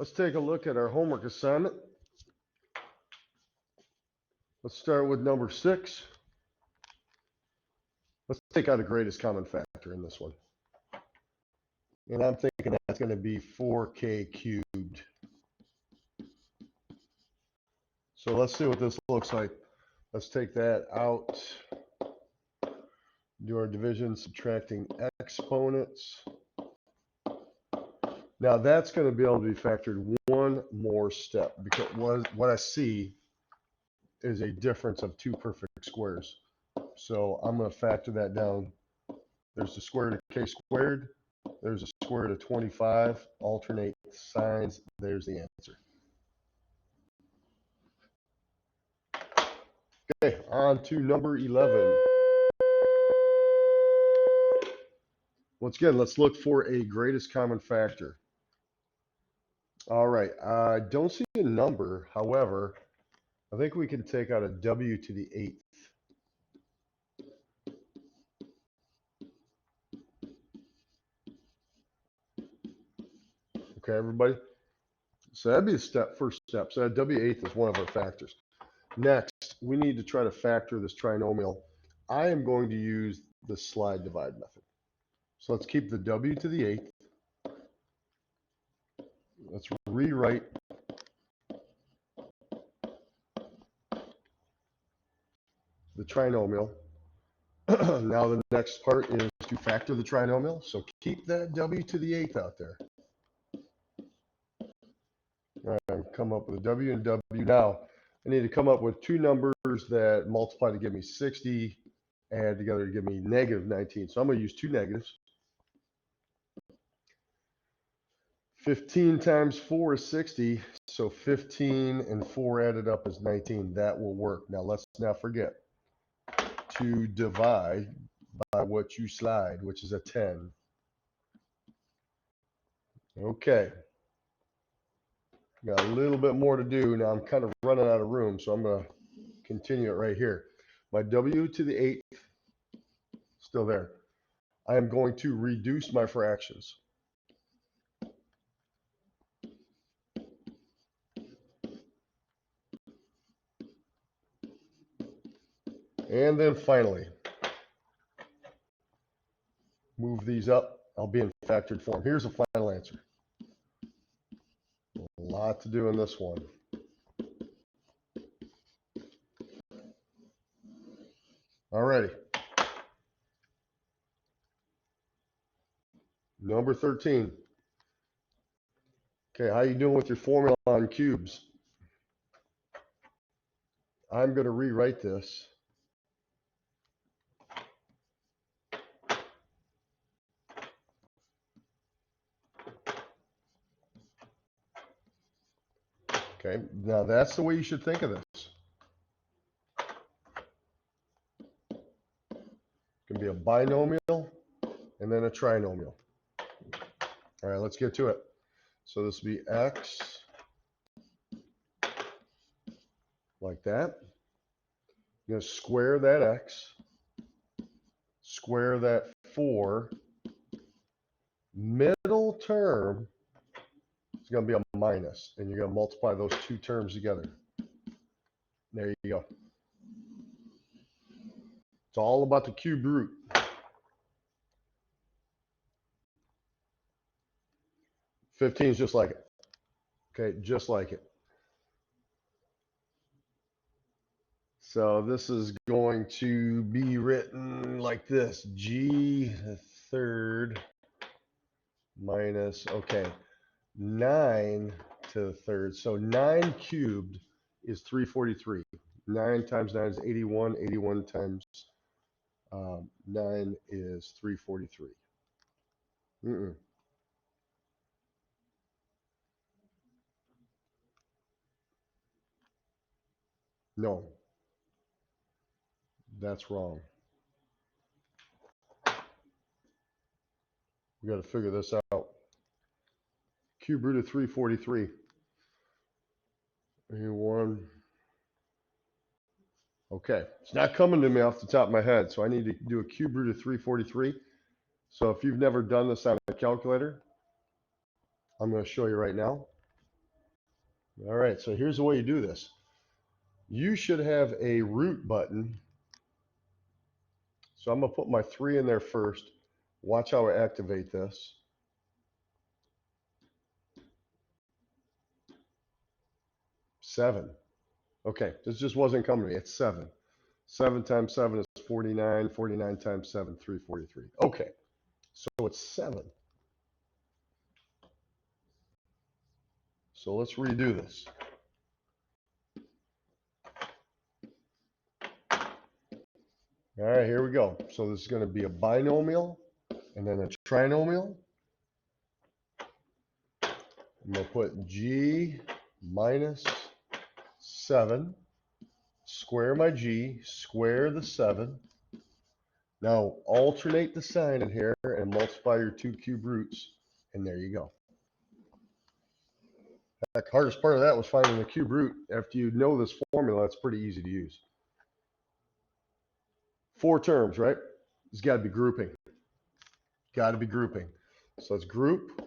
Let's take a look at our homework assignment. Let's start with number 6. Let's take out a greatest common factor in this one. And I'm thinking that's going to be 4k cubed. So let's see what this looks like. Let's take that out. Do our division, subtracting exponents. Now that's going to be able to be factored one more step, because what I see is a difference of 2 perfect squares. So I'm going to factor that down. There's the square root of k squared. There's a square root of 25. Alternate signs. There's the answer. Okay, on to number 11. Once again, let's look for a greatest common factor. All right, I don't see a number. However, I think we can take out a w to the 8th. Okay, everybody? So that'd be the first step. So that w8th is one of our factors. Next, we need to try to factor this trinomial. I am going to use the slide divide method. So let's keep the w to the 8th. Let's rewrite the trinomial. Now the next part is to factor the trinomial. So keep that w to the 8th out there. All right, come up with a w and w. Now, I need to come up with 2 numbers that multiply to give me 60, add together to give me negative 19. So I'm going to use 2 negatives. 15 times 4 is 60, so 15 and 4 added up is 19. That will work. Now let's not forget to divide by what you slide, which is a 10. Okay. Got a little bit more to do. Now I'm kind of running out of room, so I'm going to continue it right here. My w to the 8th, still there. I am going to reduce my fractions. And then finally, move these up. I'll be in factored form. Here's the final answer. A lot to do in this one. Alrighty. Number 13. Okay, how you doing with your formula on cubes? I'm going to rewrite this. Okay, now that's the way you should think of this. It can be a binomial and then a trinomial. All right, let's get to it. So this will be x like that. I'm going to square that x, square that 4. Middle term is going to be a minus, and you're going to multiply those 2 terms together. There you go. It's all about the cube root. $15 is just like it. Okay, just like it. So this is going to be written like this. G third minus, okay, 9 to the third. So 9 cubed is 343. 9 times 9 is 81. 81 times 9 is 343. No, that's wrong. We got to figure this out. Cube root of 343. One. Okay, it's not coming to me off the top of my head, so I need to do a cube root of 343. So if you've never done this on a calculator, I'm going to show you right now. All right, so here's the way you do this. You should have a root button. So I'm going to put my 3 in there first. Watch how I activate this. Seven. Okay, this just wasn't coming to me. It's 7. 7 times 7 is 49. 49 times 7, 343. Okay, so it's 7. So let's redo this. All right, here we go. So this is going to be a binomial and then a trinomial. I'm going to put g minus 7, square my g, square the 7. Now alternate the sign in here and multiply your 2 cube roots, and there you go. The hardest part of that was finding the cube root. After you know this formula, it's pretty easy to use. 4 terms, right? It's got to be grouping. Got to be grouping. So let's group.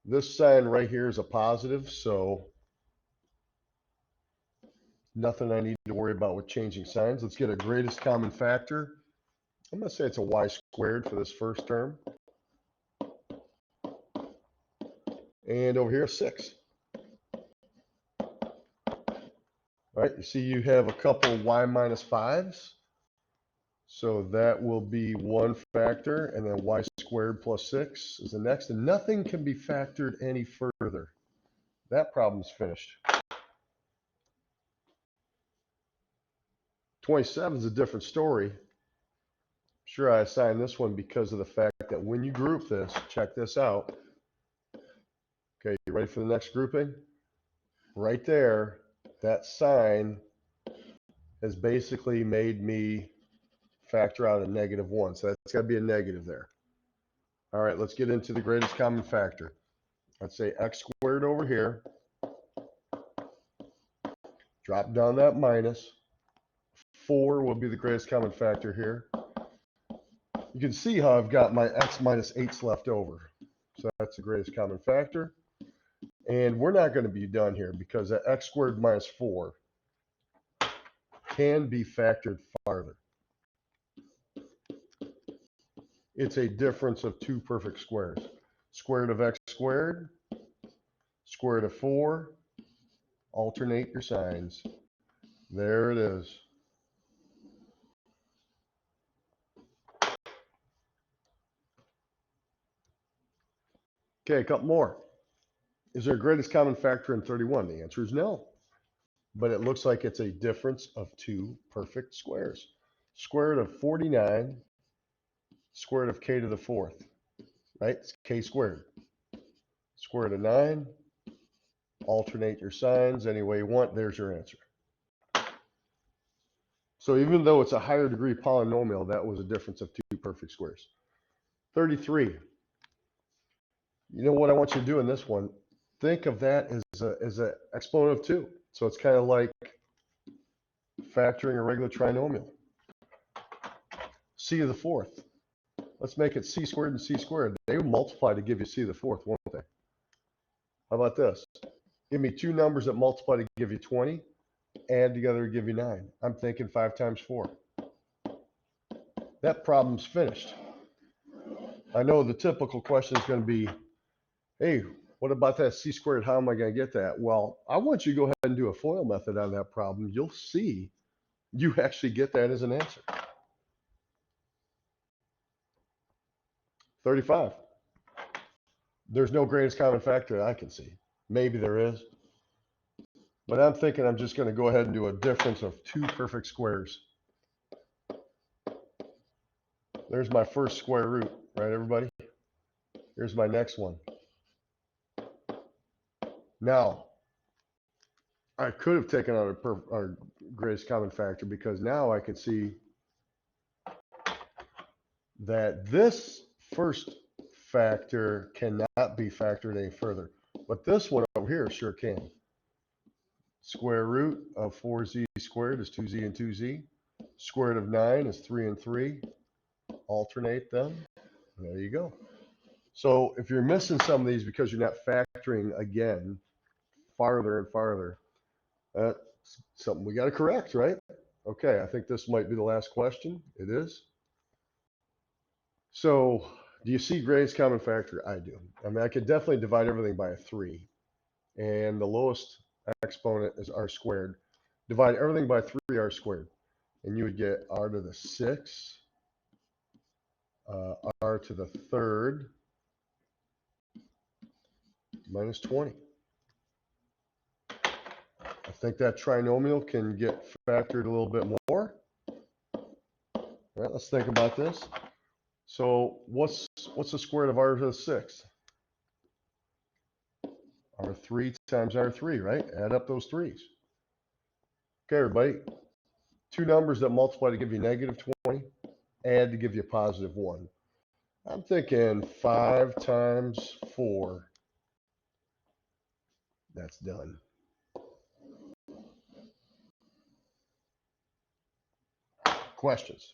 This sign right here is a positive, so nothing I need to worry about with changing signs. Let's get a greatest common factor. I'm going to say it's a y squared for this first term. And over here, 6. All right, you see you have a couple y minus 5s. So that will be one factor, and then y squared plus 6 is the next. And nothing can be factored any further. That problem's finished. 27 is a different story. Sure, I assigned this one because of the fact that when you group this, check this out. Okay, you ready for the next grouping? Right there, that sign has basically made me factor out a -1. So that's got to be a negative there. All right, let's get into the greatest common factor. Let's say x squared over here. Drop down that minus. 4 will be the greatest common factor here. You can see how I've got my x minus 8s left over. So that's the greatest common factor. And we're not going to be done here because that x squared minus 4 can be factored farther. It's a difference of 2 perfect squares. Square root of x squared, square root of 4, alternate your signs. There it is. Okay, a couple more. Is there a greatest common factor in 31? The answer is no. But it looks like it's a difference of 2 perfect squares. Square root of 49, square root of k to the 4th, right? It's k squared. Square root of 9, alternate your signs any way you want. There's your answer. So even though it's a higher degree polynomial, that was a difference of 2 perfect squares. 33. You know what I want you to do in this one? Think of that as an exponent of 2. So it's kind of like factoring a regular trinomial. C to the 4th. Let's make it c squared and c squared. They would multiply to give you c to the 4th, won't they? How about this? Give me 2 numbers that multiply to give you 20, add together to give you 9. I'm thinking 5 times 4. That problem's finished. I know the typical question is going to be, hey, what about that c squared? How am I going to get that? Well, I want you to go ahead and do a FOIL method on that problem. You'll see you actually get that as an answer. 35. There's no greatest common factor that I can see. Maybe there is. But I'm thinking I'm just going to go ahead and do a difference of 2 perfect squares. There's my first square root, right, everybody? Here's my next one. Now, I could have taken out our greatest common factor because now I could see that this first factor cannot be factored any further. But this one over here sure can. Square root of 4z squared is 2z and 2z. Square root of 9 is 3 and 3. Alternate them. There you go. So if you're missing some of these because you're not factoring again, farther and farther. That's something we got to correct, right? Okay, I think this might be the last question. It is. So, do you see greatest common factor? I do. I mean, I could definitely divide everything by a 3. And the lowest exponent is r squared. Divide everything by 3r squared. And you would get r to the 6, r to the third, minus 20. I think that trinomial can get factored a little bit more. All right, let's think about this. So what's the square root of r to the 6th? R3 times R3, right? Add up those 3's. Okay, everybody. Two numbers that multiply to give you negative 20, add to give you positive 1. I'm thinking 5 times 4. That's done. Questions?